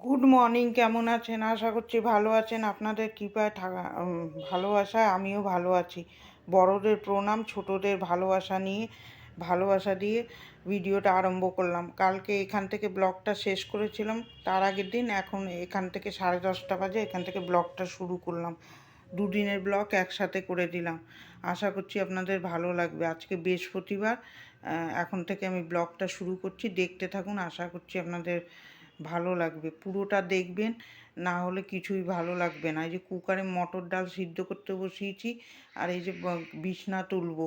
Good morning, কেমন আছেন? আশা করছি ভালো আছেন। আপনাদের কৃপায় ভালোবাসায় আমিও ভালো আছি। বড়দের প্রণাম, ছোটদের ভালোবাসা দিয়ে ভিডিওটা আরম্ভ করলাম। কালকে এখান থেকে ব্লগটা শেষ করেছিলাম, তার আগের দিন। এখন এখান থেকে 10:30 বাজে, এখান থেকে ব্লগটা শুরু করলাম। দুদিনের ব্লগ একসাথে করে দিলাম। আশা করছি আপনাদের ভালো লাগবে। আজকে বৃহস্পতিবার, এখন থেকে আমি ব্লগটা শুরু করছি। দেখতে থাকুন, আশা করছি আপনাদের ভালো লাগবে। পুরোটা দেখবেন, না হলে কিছুই ভালো লাগবে না। এই যে কুকারে মটর ডাল সিদ্ধ করতে বসিয়েছি, আর এই যে বিছনা তুলবো।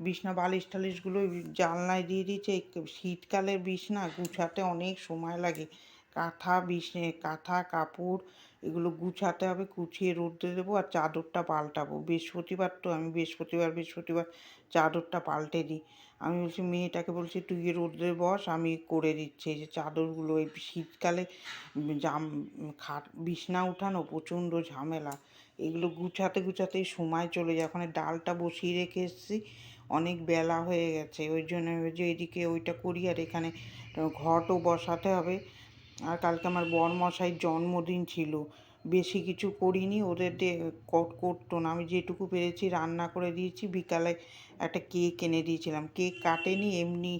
বিছনা বালিশ টালিশগুলো জানলায় দিয়ে দিয়েছে। এই শীতকালের বিছনা গুছাতে অনেক সময় লাগে। কাঁথা কাপড় এগুলো গুছাতে হবে, গুছিয়ে রোদ্রে দেবো। আর চাদরটা পাল্টাবো। বৃহস্পতিবার তো, আমি বৃহস্পতিবার চাদরটা পাল্টে দিই। আমি বলছি, মেয়েটাকে বলছি তুই রোদ্রে বস, আমি করে দিচ্ছি। এই যে চাদরগুলো, এই শীতকালে বিছনা উঠানো প্রচণ্ড ঝামেলা। এগুলো গুছাতেই সময় চলে যায়। ওখানে ডালটা বসিয়ে রেখে এসেছি, অনেক বেলা হয়ে গেছে। ওই জন্য যে এদিকে ওইটা করি, আর এখানে ঘটও বসাতে হবে। আর কালকে আমার বরমশাইয়ের জন্মদিন ছিল। বেশি কিছু করিনি, ওদের করতো না। আমি যেটুকু পেরেছি রান্না করে দিয়েছি। বিকালে একটা কেক এনে দিয়েছিলাম। কেক কাটেনি, এমনি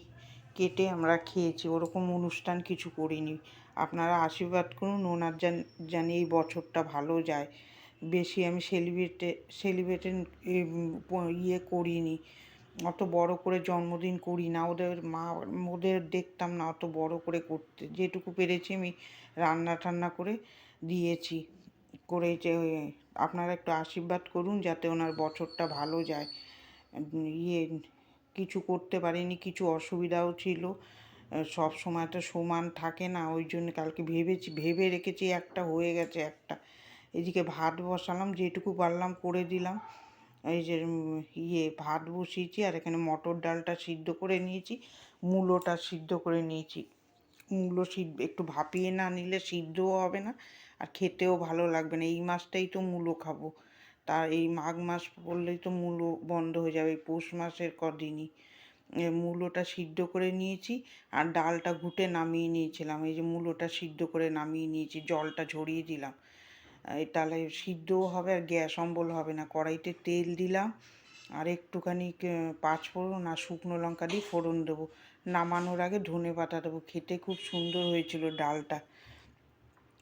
কেটে আমরা খেয়েছি। ওরকম অনুষ্ঠান কিছু করিনি। আপনারা আশীর্বাদ করুন, ওনার জানি এই বছরটা ভালো যায়। বেশি আমি সেলিব্রেট করিনি। অত বড় করে জন্মদিন করি না। ওদের দেখতাম না অত বড় করে করতে। যেটুকু পেরেছি আমি রান্না টান্না করে দিয়েছি। যে আপনারা একটু আশীর্বাদ করুন যাতে ওনার বছরটা ভালো যায়। ইয়ে কিছু করতে পারিনি, কিছু অসুবিধাও ছিল। সব সময় তো সমান থাকে না। ওই জন্য কালকে ভেবে রেখেছি, একটা হয়ে গেছে একটা। এদিকে ভাত বসালাম, যেটুকু পারলাম করে দিলাম। এই যে ভাত বসিয়েছি, আর এখানে মটর ডালটা সিদ্ধ করে নিয়েছি, মূলোটা সিদ্ধ করে নিয়েছি। মূলো একটু ভাপিয়ে না নিলে সিদ্ধও হবে না, আর খেতেও ভালো লাগবে না। এই মাসটাই তো মূলো খাবো। এই মাঘ মাস পড়লেই তো মূলো বন্ধ হয়ে যাবে, এই পৌষ মাসের কদিনই। মূলোটা সিদ্ধ করে নিয়েছি, আর ডালটা ঘুটে নামিয়ে নিয়েছিলাম। এই যে মূলোটা সিদ্ধ করে নামিয়ে নিয়েছি, জলটা ঝরিয়ে দিলাম। তাহলে সিদ্ধও হবে আর গ্যাস অম্বল হবে না। কড়াইতে তেল দিলাম, আর একটুখানি পাঁচফোড়ন আর শুকনো লঙ্কা দিয়ে ফোড়ন দেবো। নামানোর আগে ধনেপাতা দেবো। খেতে খুব সুন্দর হয়েছিল ডালটা।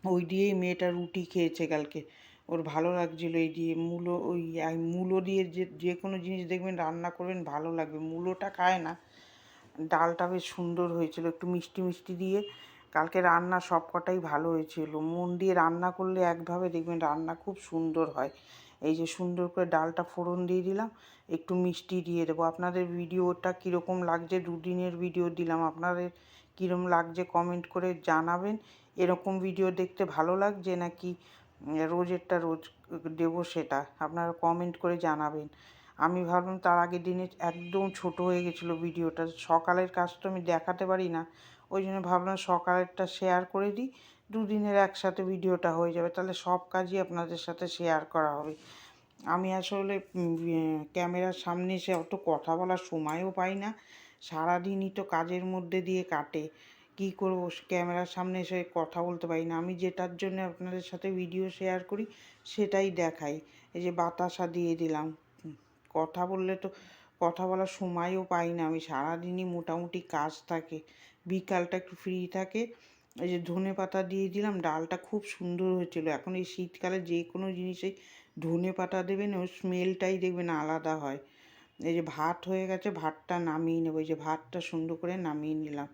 ওই দিয়েই মেয়েটা রুটি খেয়েছে কালকে, ওর ভালো লাগছিলো এই দিয়ে। মূলো দিয়ে যে কোনো জিনিস দেখবেন রান্না করবেন ভালো লাগবে। মূলোটা খায় না। ডালটা বেশ সুন্দর হয়েছিল, একটু মিষ্টি মিষ্টি দিয়ে। কালকে রান্না সব কটাই ভালো হয়েছিল। মন দিয়ে রান্না করলে একভাবে দেখবেন রান্না খুব সুন্দর হয়। এই যে সুন্দর করে ডালটা ফোড়ন দিয়ে দিলাম, একটু মিষ্টি দিয়ে দেবো। আপনাদের ভিডিওটা কীরকম লাগছে, দুদিনের ভিডিও দিলাম, আপনাদের কীরকম লাগছে কমেন্ট করে জানাবেন। এরকম ভিডিও দেখতে ভালো লাগছে নাকি রোজেরটা রোজ দেবো, সেটা আপনারা কমেন্ট করে জানাবেন। আমি ভাবলাম, তার আগের দিনে একদম ছোট হয়ে গেছিলো ভিডিওটা। সকালের কাজ তো আমি দেখাতে পারি না, ওই জন্য ভাবলাম সকালেরটা শেয়ার করে দিই। দুদিনের একসাথে ভিডিওটা হয়ে যাবে, তাহলে সব কাজই আপনাদের সাথে শেয়ার করা হবে। আমি আসলে ক্যামেরার সামনে এসে অত কথা বলার সময়ও পাই না। সারাদিনই তো কাজের মধ্যে দিয়ে কাটে। কী করব, ক্যামেরার সামনে এসে কথা বলতে পারি না। আমি যেটার জন্য আপনাদের সাথে ভিডিও শেয়ার করি সেটাই দেখাই। এই যে বাতাসা দিয়ে দিলাম। কথা বললে তো কথা বলার সময়ও পাই না। আমি সারাদিনই মোটামুটি কাজ থাকে, বিকালটা একটু ফ্রি থাকে। এই যে ধনেপাতা দিয়ে দিলাম, ডালটা খুব সুন্দর হয়েছিল। এখন এই শীতকালে যে কোনো জিনিসে ধনেপাতা দেবেন, ওর স্মেলটাই দেখবেন আলাদা হয়। এই যে ভাত হয়ে গেছে, ভাতটা নামিয়ে নেবো। এই যে ভাতটা সুন্দর করে নামিয়ে নিলাম।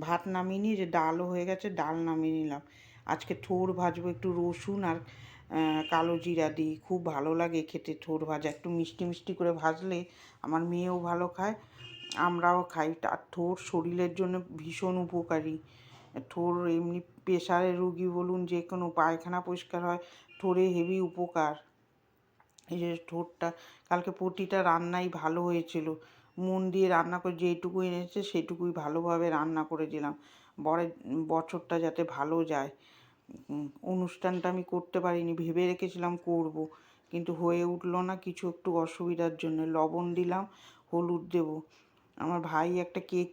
ভাত নামিয়ে নিয়ে যে ডালও হয়ে গেছে, ডাল নামিয়ে নিলাম। আজকে থোড় ভাজবো একটু রসুন আর কালো জিরা দিই। খুব ভালো লাগে খেতে থোড় ভাজা। একটু মিষ্টি মিষ্টি করে ভাজলে আমার মেয়েও ভালো খায়, আমরাও খাই। আর থোড় শরীরের জন্য ভীষণ উপকারী। থোড় এমনি প্রেশারের রুগী বলুন, যে কোনো পায়খানা পরিষ্কার হয়, থোড়ে হেভি উপকার। এই যে থোড়টা কালকে প্রতিটা রান্নাই ভালো হয়েছিল। মন দিয়ে রান্না করে যেটুকু এনেছে সেটুকুই ভালোভাবে রান্না করে দিলাম। বছরটা যাতে ভালো যায়। অনুষ্ঠানটা আমি করতে পারিনি, ভেবে রেখেছিলাম করব, কিন্তু হয়ে উঠলো না কিছু একটু অসুবিধার জন্য। লবণ দিলাম, হলুদ দেব। আমার ভাই একটা কেক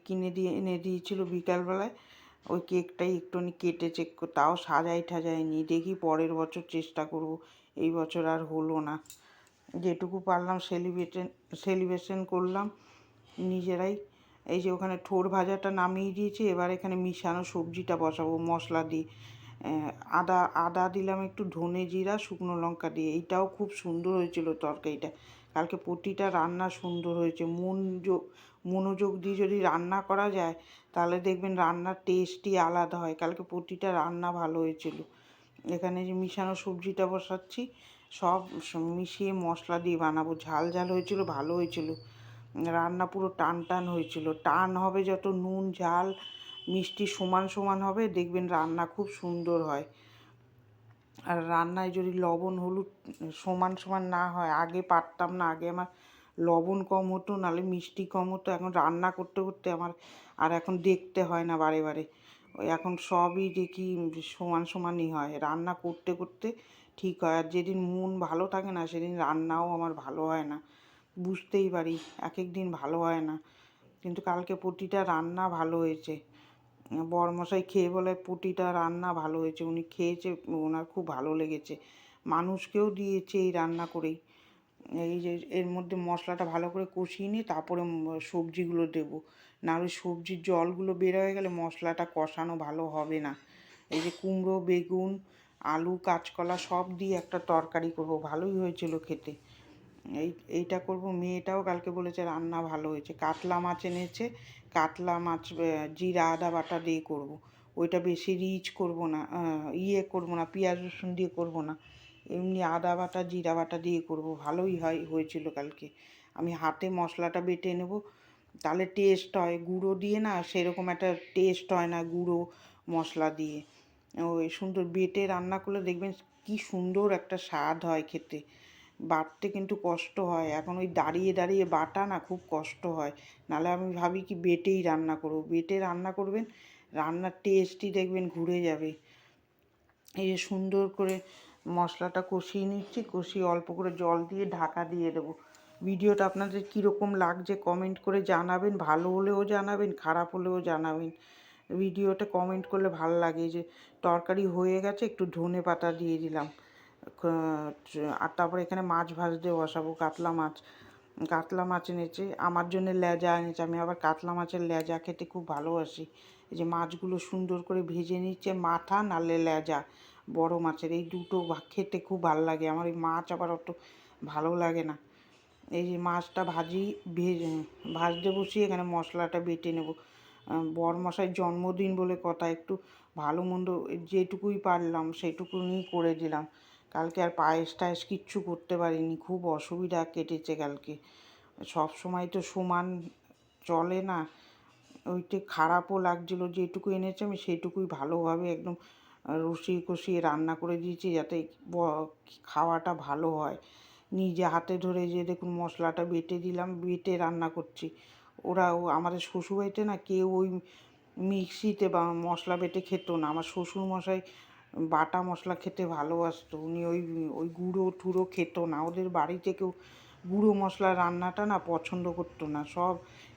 এনে দিয়েছিল বিকালবেলায়। ওই কেকটাই একটুখানি কেটেছে, তাও সাজাই ঠাজাইনি। দেখি পরের বছর চেষ্টা করব, এই বছর আর হলো না। যেটুকু পারলাম সেলিব্রেশন করলাম নিজেরাই। এই যে ওখানে ঠোর ভাজাটা নামিয়ে দিয়েছি, এবার এখানে মিশানো সবজিটা বসাবো মশলা দিয়ে। আদা আদা দিলাম একটু, ধনে জিরা শুকনো লঙ্কা দিয়ে। এইটাও খুব সুন্দর হয়েছিল তরকারিটা। কালকে প্রতিটা রান্না সুন্দর হয়েছে। মনোযোগ দিয়ে যদি রান্না করা যায় তাহলে দেখবেন রান্নার টেস্টই আলাদা হয়। কালকে প্রতিটা রান্না ভালো হয়েছিল। এখানে যে মিশানো সবজিটা বসাচ্ছি, সব মিশিয়ে মশলা দিয়ে বানাবো। ঝাল ঝাল হয়েছিল, ভালো হয়েছিল। রান্না পুরো টান টান হয়েছিল। টান হবে যত, নুন ঝাল মিষ্টি সমান সমান হবে, দেখবেন রান্না খুব সুন্দর হয়। আর রান্নায় যদি লবণ হলুদ সমান সমান না হয়, আগে পারতাম না, আগে আমার লবণ কম হতো, নাহলে মিষ্টি কম হতো। এখন রান্না করতে করতে আমার আর এখন দেখতে হয় না বারে বারে, ওই এখন সবই দেখি সমান সমানই হয়। রান্না করতে করতে ঠিক হয়। আর যেদিন মন ভালো থাকে না সেদিন রান্নাও আমার ভালো হয় না, বুঝতেই পারি এক এক দিন ভালো হয় না। কিন্তু কালকে প্রতিটা রান্না ভালো হয়েছে। বরমশাই খেয়ে বলে প্রতিটা রান্না ভালো হয়েছে। উনি খেয়েছে, ওনার খুব ভালো লেগেছে। মানুষকেও দিয়েছে এই রান্না করেই। এই যে এর মধ্যে মশলাটা ভালো করে কষিয়ে নিয়ে তারপরে সবজিগুলো দেবো, নাহলে সবজির জলগুলো বের হয়ে গেলে মশলাটা কষানো ভালো হবে না। এই যে কুমড়ো, বেগুন, আলু, কাঁচকলা সব দিয়ে একটা তরকারি করব, ভালোই হয়েছিল খেতে। এইটা করব। মেয়েটাও কালকে বলেছে রান্না ভালো হয়েছে। কাতলা মাছ এনেছে, কাতলা মাছ জিরা আদা বাটা দিয়ে করব। ওইটা বেশি রিচ করব না, করব না, পেঁয়াজ রসুন দিয়ে করব না, এমনি আদা বাটা জিরা বাটা দিয়ে করব। ভালোই হয়েছিল কালকে। আমি হাতে মশলাটা বেটে নেব, তাহলে টেস্ট হয়। গুঁড়ো দিয়ে না সেরকম একটা টেস্ট হয় না গুঁড়ো মশলা দিয়ে। ওই সুন্দর বেটে রান্না করলে দেখবেন কি সুন্দর একটা স্বাদ হয় খেতে। বাটতে কিন্তু কষ্ট হয়, এখন ওই দাঁড়িয়ে দাঁড়িয়ে বাটা না খুব কষ্ট হয়। নাহলে আমি ভাবি কি বেটেই রান্না করব। বেটে রান্না করবেন, রান্নার টেস্টই দেখবেন ঘুরে যাবে। এই যে সুন্দর করে মশলাটা কষিয়ে নিচ্ছি, কষিয়ে অল্প করে জল দিয়ে ঢাকা দিয়ে দেবো। ভিডিওটা আপনাদের কীরকম লাগছে কমেন্ট করে জানাবেন। ভালো হলেও জানাবেন, খারাপ হলেও জানাবেন। ভিডিওটা কমেন্ট করলে ভালো লাগে। যে তরকারি হয়ে গেছে, একটু ধনে পাতা দিয়ে দিলাম। আর তারপরে এখানে মাছ ভাজতে বসাবো। কাতলা মাছ এনেছে, আমার জন্য লেজা এনেছে। আমি আবার কাতলা মাছের লেজা খেতে খুব ভালোবাসি। এই যে মাছগুলো সুন্দর করে ভেজে নিচ্ছে, মাথা নালে লেজা বড় মাছের, এই দুটো খেতে খুব ভালো লাগে আমার। এই মাছ আবার অত ভালো লাগে না। এই যে মাছটা ভাজতে বসিয়ে এখানে মশলাটা বেটে নেব। বরমশাইয়ের জন্মদিন বলে কথা, একটু ভালো মন্দ যেটুকুই পারলাম সেটুকুনি করে দিলাম। কালকে আর পায়েস টায়েস কিচ্ছু করতে পারিনি, খুব অসুবিধা কেটেছে কালকে। সব সময় তো সমান চলে না, ওইটা খারাপও লাগছিলো। যেটুকু এনেছে আমি সেটুকুই ভালোভাবে একদম রসিয়ে কষিয়ে রান্না করে দিয়েছি, যাতে খাওয়াটা ভালো হয়। নিজে হাতে ধরে যে দেখুন মশলাটা বেটে দিলাম, বেটে রান্না করছি। আমাদের শ্বশুরবাড়িতে না কেউ ওই মিক্সিতে বা মশলা বেটে খেত না। আমার শ্বশুরমশাই বাটা মশলা খেতে ভালোবাসতো। উনি ওই ওই গুঁড়ো টুড়ো খেত না। ওদের বাড়িতে কেউ গুঁড়ো মশলা রান্নাটা না পছন্দ করতো না, সব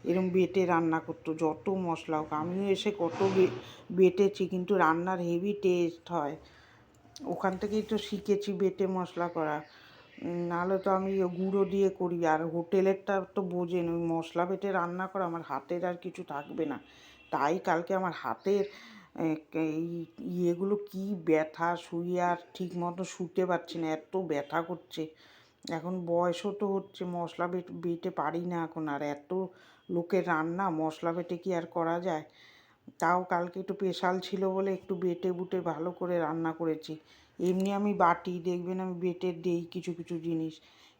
এরম বেটে রান্না করতো যত মশলা হোক। আমিও এসে কত বেটেছি, কিন্তু রান্নার হেভি টেস্ট হয়। ওখান থেকেই তো শিখেছি বেটে মশলা করা, নাহলে তো আমি গুঁড়ো দিয়ে করি। আর হোটেলেরটা তো বোঝেন, ওই মশলা বেটে রান্না করা, আমার হাতের আর কিছু থাকবে না। তাই কালকে আমার হাতের এই ইয়েগুলো কি ব্যথা, শুয়ে আর ঠিক মতো শুতে পারছি না, এত ব্যথা করছে। এখন বয়সও তো হচ্ছে, মশলা বেটে পারি না এখন আর। এত লোকের রান্না মশলা বেটে কি আর করা যায়। তাও কালকে একটু স্পেশাল ছিল বলে একটু বেটে বুটে ভালো করে রান্না করেছি। এমনি আমি বাটি, দেখবেন আমি বেটে দিই কিছু কিছু জিনিস।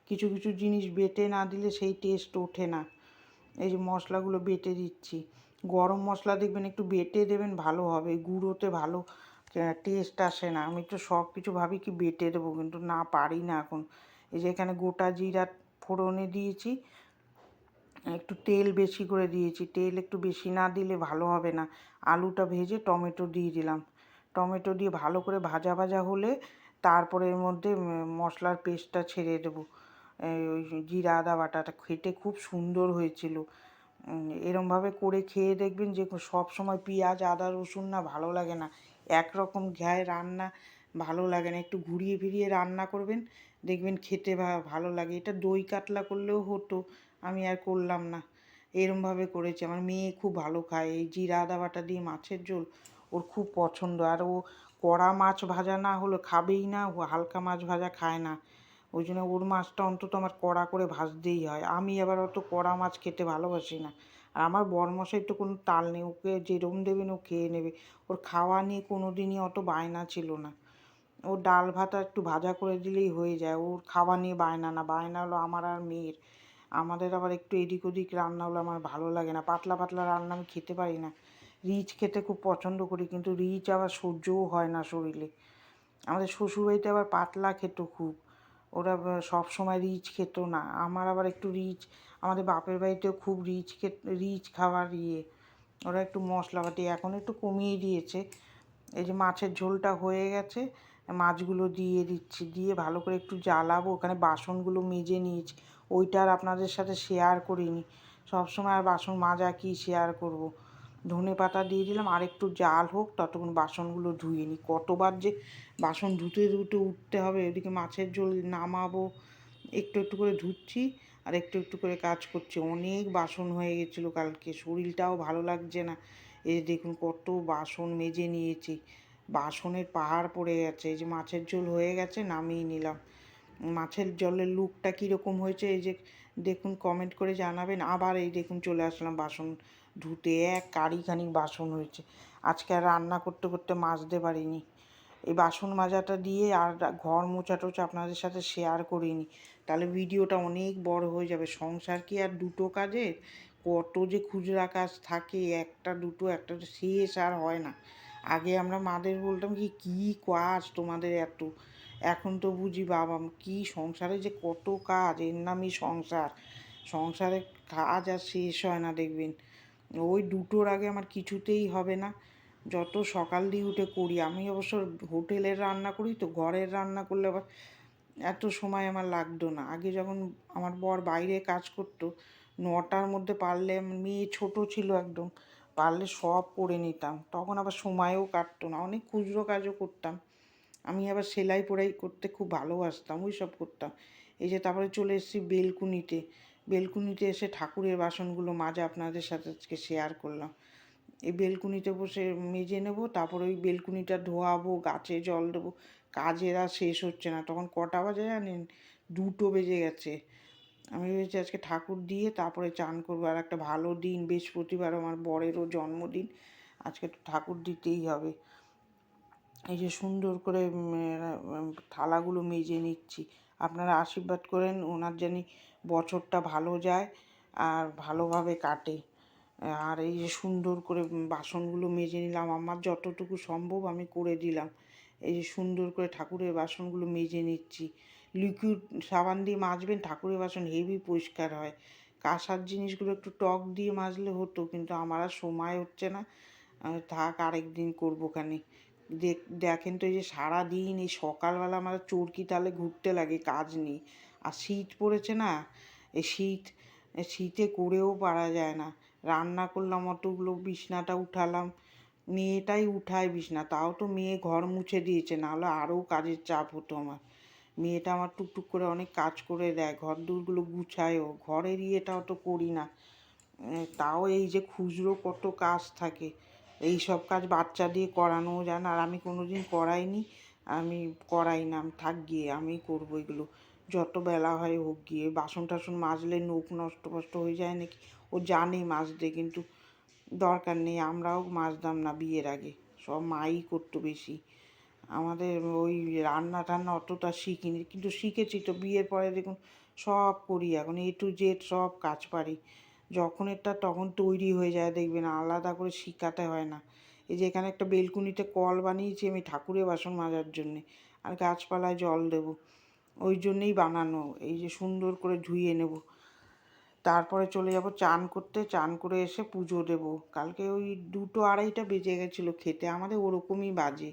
কিছু কিছু জিনিস বেটে না দিলে সেই টেস্ট ওঠে না। এই যে মশলাগুলো বেটে দিচ্ছি। গরম মশলা দেখবেন একটু বেটে দেবেন, ভালো হবে। গুঁড়োতে ভালো টেস্ট আসে না। আমি তো সব কিছু ভাবি কি বেটে দেবো, কিন্তু না, পারি না এখন। এই যে এখানে গোটা জিরা ফোড়নে দিয়েছি, একটু তেল বেশি করে দিয়েছি। তেল একটু বেশি না দিলে ভালো হবে না। আলুটা ভেজে টমেটো দিয়ে দিলাম। টমেটো দিয়ে ভালো করে ভাজা ভাজা হলে তারপরে এর মধ্যে মশলার পেস্টটা ছেড়ে দেবো। ওই জিরা আদা বাটাটা খেতে খুব সুন্দর হয়েছিল। এরমভাবে করে খেয়ে দেখবেন যে সব সময় পেঁয়াজ আদা রসুন না ভালো লাগে না, একরকম ঘ্যায় রান্না ভালো লাগে না, একটু ঘুরিয়ে ফিরিয়ে রান্না করবেন, দেখবেন খেতে ভালো লাগে। এটা দই কাতলা করলেও হতো, আমি আর করলাম না। এরমভাবে করেছি, আমার মেয়ে খুব ভালো খায় এই জিরা আদা বাটা দিয়ে মাছের ঝোল, ওর খুব পছন্দ। আর ও কড়া মাছ ভাজা না হলে খাবেই না, ও হালকা মাছ ভাজা খায় না, ওই জন্য ওর মাছটা অন্তত আমার কড়া করে ভাজতেই হয়। আমি আবার অত কড়া মাছ খেতে ভালোবাসি না। আর আমার বরমশাই তো কোনো তাল নেই, ওকে যেরম দেবেন ও খেয়ে নেবে, ওর খাওয়া নিয়ে কোনো দিনই অত বায়না ছিল না। ও ডাল ভাত একটু ভাজা করে দিলেই হয়ে যায়, ওর খাওয়া নিয়ে বায়না না, বায়না হলো আমার আর মেয়ের। আমাদের আবার একটু এদিক ওদিক রান্না হলে আমার ভালো লাগে না, পাতলা পাতলা রান্না আমি খেতে পারি না। রিচ খেতে খুব পছন্দ করি, কিন্তু রিচ আবার সহ্যও হয় না শরীরে। আমাদের শ্বশুরবাড়িতে আবার পাতলা খেত খুব, ওরা সব সময় রিচ খেত না। আমার আবার একটু রিচ, আমাদের বাপের বাড়িতেও খুব রিচ খাওয়ার ওরা একটু মশলাপাতি এখন একটু কমিয়ে দিয়েছে। এই যে মাছের ঝোলটা হয়ে গেছে, মাছগুলো দিয়ে দিচ্ছি, দিয়ে ভালো করে একটু জ্বালাবো। ওখানে বাসনগুলো মেজে নিয়েছি, ওইটা আর আপনাদের সাথে শেয়ার করিনি, সবসময় আর বাসন মাজা কি শেয়ার করব। ধনে পাতা দিয়ে দিলাম, আর একটু জাল হোক ততক্ষণ বাসনগুলো ধুয়ে নিই। কতবার যে বাসন ধুতে ধুতে উঠতে হবে, ওদিকে মাছের ঝোল নামাবো, একটু একটু করে ধুচ্ছি আর একটু একটু করে কাজ করছি। অনেক বাসন হয়ে গেছিলো কালকে, শরীরটাও ভালো লাগছে না। এই দেখুন কত বাসন মেজে নিয়েছি, বাসনের পাহাড় পড়ে গেছে। এই যে মাছের ঝোল হয়ে গেছে, নামিয়ে নিলাম। মাছের ঝোলের লুকটা কীরকম হয়েছে এই যে দেখুন, কমেন্ট করে জানাবেন। আবার এই দেখুন চলে আসলাম বাসন ধুতে, এক কারিখানি বাসন হয়েছে। আজকে আর রান্না করতে করতে মাজতে পারিনি, এই বাসন মাজাটা দিয়ে আর ঘর মোছা টোছা আপনাদের সাথে শেয়ার করিনি, তাহলে ভিডিওটা অনেক বড় হয়ে যাবে। সংসার কি আর দুটো কাজে, কত যে খুচরা কাজ থাকে, একটা দুটো একটা শেষ আর হয় না। আগে আমরা মাদের বলতাম কি কী কাজ তোমাদের এত, এখন তো বুঝি বাবা কি সংসারে যে কত কাজ, এর নামই সংসার। সংসারে কাজ আর শেষ হয় না দেখবেন। ওই দুটোর আগে আমার কিছুতেই হবে না, যত সকাল দিয়ে উঠে করি। আমি অবশ্য হোটেলের রান্না করি, তো ঘরের রান্না করলে আবার এত সময় আমার লাগতো না। আগে যখন আমার বর বাইরে কাজ করতো, 9টার মধ্যে পারলে, মেয়ে ছোট ছিল একদম, পারলে সব করে নিতাম, তখন আবার সময়ও কাটতো না, অনেক খুচরো কাজও করতাম। আমি আবার সেলাই পোড়াই করতে খুব ভালোবাসতাম, ওই সব করতাম। এই যে তারপরে চলে এসেছি বেলকুনিতে, বেলকুনিতে এসে ঠাকুরের বাসনগুলো মাজা আপনাদের সাথে আজকে শেয়ার করলাম। এই বেলকুনিতে বসে মেজে নেব, তারপরে ওই বেলকুনিটা ধোয়াবো, গাছে জল দেবো, কাজের আর শেষ হচ্ছে না। তখন কটা বাজে জানেন? 2টো বেজে গেছে। আমি ভেবেছি আজকে ঠাকুর দিয়ে তারপরে চান করবো, আর একটা ভালো দিন, বৃহস্পতিবার, আমার বরেরও জন্মদিন, আজকে তো ঠাকুর দিতেই হবে। এই যে সুন্দর করে থালাগুলো মেজে নিচ্ছি, আপনারা আশীর্বাদ করেন ওনার জানি বছরটা ভালো যায় আর ভালোভাবে কাটে। আর এই যে সুন্দর করে বাসনগুলো মেজে নিলাম, আমার যতটুকু সম্ভব আমি করে দিলাম। এই যে সুন্দর করে ঠাকুরের বাসনগুলো মেজে নিচ্ছি। লিকুইড সাবান দিয়ে মাজবেন, ঠাকুরের বাসন হেভি পরিষ্কার হয়। কাঁসার জিনিসগুলো একটু টক দিয়ে মাজলে হতো, কিন্তু আমার আর সময় হচ্ছে না, থাক আরেক দিন করবো খানি। দেখেন তো এই যে সারাদিন এই সকালবেলা আমার চরকি তালে ঘুরতে লাগে কাজ নেই, আর শীত পড়েছে না, এই শীতে করেও পারা যায় না। রান্না করলাম অতগুলো, বিছনাটা উঠালাম, মেয়েটাই উঠায় বিছনা, তাও তো মেয়ে ঘর মুছে দিয়েছে, নাহলে আরও কাজের চাপ হতো আমার। মেয়েটা আমার টুকটুক করে অনেক কাজ করে দেয়, ঘর দূরগুলো গুছায়ও, ঘরের ইয়েটাও তো করি না। তাও এই যে খুচরো কত কাজ থাকে, এই সব কাজ বাচ্চা দিয়ে করানোও যায় না, আর আমি কোনো দিন করাইনি, আমি করাই না, আমি থাক গিয়ে আমি করবো এগুলো, যত বেলা হয় হোক গিয়ে। বাসন টাসন মাজলে নখ নষ্ট ফষ্ট হয়ে যায় নাকি, ও জানে মাজতে, কিন্তু দরকার নেই, আমরাও মাজতাম না বিয়ের আগে, সব মাই করতো বেশি। আমাদের ওই রান্না টান্না অতটা শিখিনি, কিন্তু শিখেছি তো বিয়ের পরে, দেখুন সব করি এখন, A to Z সব কাজ পারি। যখন এটা তখন তৈরি হয়ে যায় দেখবেন, আলাদা করে শিখাতে হয় না। এই যে এখানে একটা বেলকুনিতে কল বানিয়েছি আমি ঠাকুরের বাসন মাজার জন্যে, আর গাছপালায় জল দেবো, ওই জন্যেই বানানো। এই যে সুন্দর করে ধুয়ে নেব, তারপরে চলে যাব চান করতে, চান করে এসে পুজো দেব। কালকে ওই 2টো 2:30টা বেজে গেছিলো খেতে, আমাদের ওরকমই বাজে।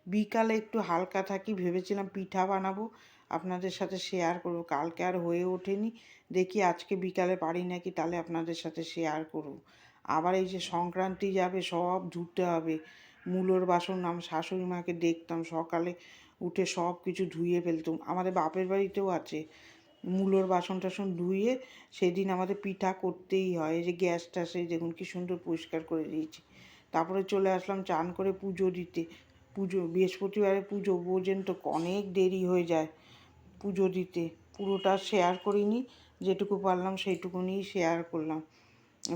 বিকালে একটু হালকা থাকি ভেবেছিলাম, পিঠা বানাবো, আপনাদের সাথে শেয়ার করব। কালকে আর হয়ে ওঠেনি, দেখি আজকে বিকালে পারি নাকি, তাহলে আপনাদের সাথে শেয়ার করব। আবার এই যে সংক্রান্তি যাবে, সব ধুতে হবে। মূলোর বাসন আমার শাশুড়ি মাকে দেখতাম সকালে উঠে সব কিছু ধুয়ে ফেলতুম। আমাদের বাপের বাড়িতেও আছে, মূলোর বাসন টাসন ধুয়ে সেদিন আমাদের পিঠা করতেই হয়। এই যে গ্যাসটা সেই দেখুন কি সুন্দর পরিষ্কার করে দিয়েছি। তারপরে চলে আসলাম চান করে পুজো দিতে। পুজো বৃহস্পতিবারে পুজো, বোঝেন তো অনেক দেরি হয়ে যায় পুজো দিতে। পুরোটা শেয়ার করিনি, যেটুকু পারলাম সেইটুকুনি শেয়ার করলাম।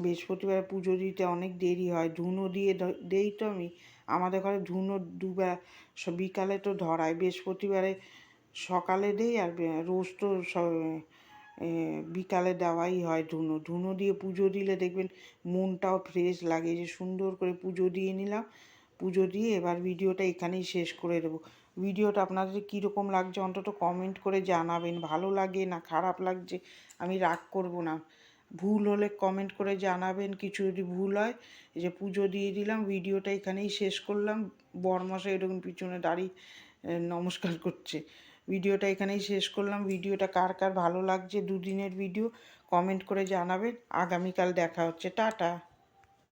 বৃহস্পতিবারে পুজো দিতে অনেক দেরি হয়, ধুনো দিয়ে দেই তো আমি। আমাদের ঘরে ধুনো দুবার, বিকালে তো ধরায়, বৃহস্পতিবারে সকালে দেই আর রোজ তো বিকালে দেওয়াই হয় ধুনো। ধুনো দিয়ে পুজো দিলে দেখবেন মনটাও ফ্রেশ লাগে। যে সুন্দর করে পুজো দিয়ে নিলাম, পুজো দিয়ে এবার ভিডিওটা এখানেই শেষ করে দেবো। ভিডিওটা আপনাদের কীরকম লাগছে অন্তত কমেন্ট করে জানাবেন। ভালো লাগে না খারাপ লাগছে আমি রাগ করব না, ভুল হলে কমেন্ট করে জানাবেন। কিছু যদি ভুল হয়, এই যে পুজো দিয়ে দিলাম, ভিডিওটা এখানেই শেষ করলাম। বরমশাই এরকম পিছনে দাঁড়িয়ে নমস্কার করছে। ভিডিওটা এখানেই শেষ করলাম। ভিডিওটা কার কার ভালো লাগছে, দুদিনের ভিডিও, কমেন্ট করে জানাবেন। আগামীকাল দেখা হচ্ছে, টাটা।